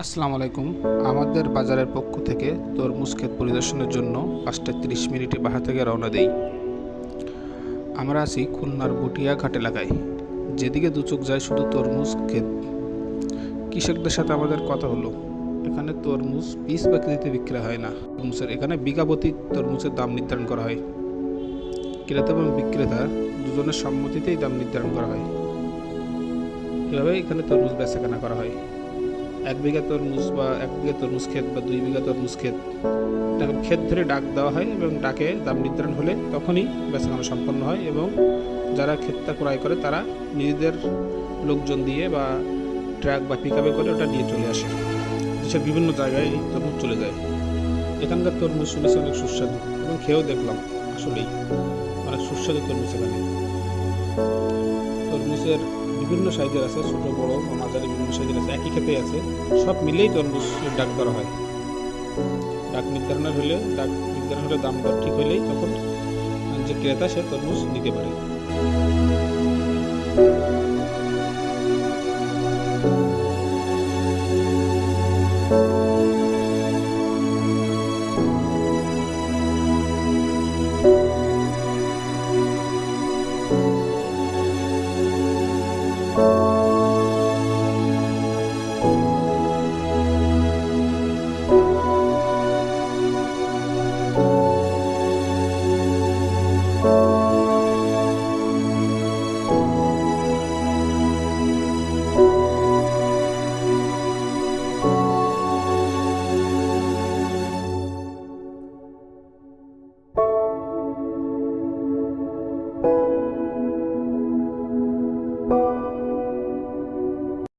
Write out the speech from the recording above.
আসসালামু আলাইকুম। আমাদের বাজারের পক্ষ থেকে তরমুজ ক্ষেত পরিদর্শনের জন্য ৫টা ৩০ মিনিটে বাসা থেকে রওনা দেই। আমরা আছি খুলনার বটিয়া ঘাট এলাকায়। যেদিকে দুচোখ যায় শুধু তরমুজ ক্ষেত। কৃষকদের সাথে আমাদের কথা হলো, এখানে তরমুজ পিস বা কেজিতে বিক্রি হয় না। এখানে বিঘাপতি তরমুজের দাম নির্ধারণ করা হয়। ক্রেতা এবং বিক্রেতা দুজনের সম্মতিতেই দাম নির্ধারণ করা হয়। এভাবে এখানে তরমুজ বেচাকেনা করা হয়। ১ বিঘা তরমুজ বা ১ বিঘা তরমুজ ক্ষেত বা ২ বিঘা তরমুজ ক্ষেত, এরকম ক্ষেত ধরে ডাক দেওয়া হয় এবং ডাকে দাম নির্ধারণ হলে তখনই বেচাকেনা সম্পন্ন হয় এবং যারা ক্ষেতটা ক্রয় করে তারা নিজেদের লোকজন দিয়ে বা ট্রাক বা পিকআপে করে ওটা নিয়ে চলে আসে। দেশের বিভিন্ন জায়গায় এই তরমুজ চলে যায়। এখানকার তরমুজ শুনেছি অনেক সুস্বাদু এবং খেয়েও দেখলাম আসলেই অনেক সুস্বাদু তরমুজ। এখানে তরমুজের বিভিন্ন সাইজের আছে, ছোট বড় বা মাঝারি বিভিন্ন সাইজের আছে, একই ক্ষেতে আছে। সব মিলেই তরমুজ ডাক করা হয়। ডাক নির্ধারণ হলে দাম দর ঠিক হলেই তখন যে ক্রেতা সে তরমুজ নিতে পারে।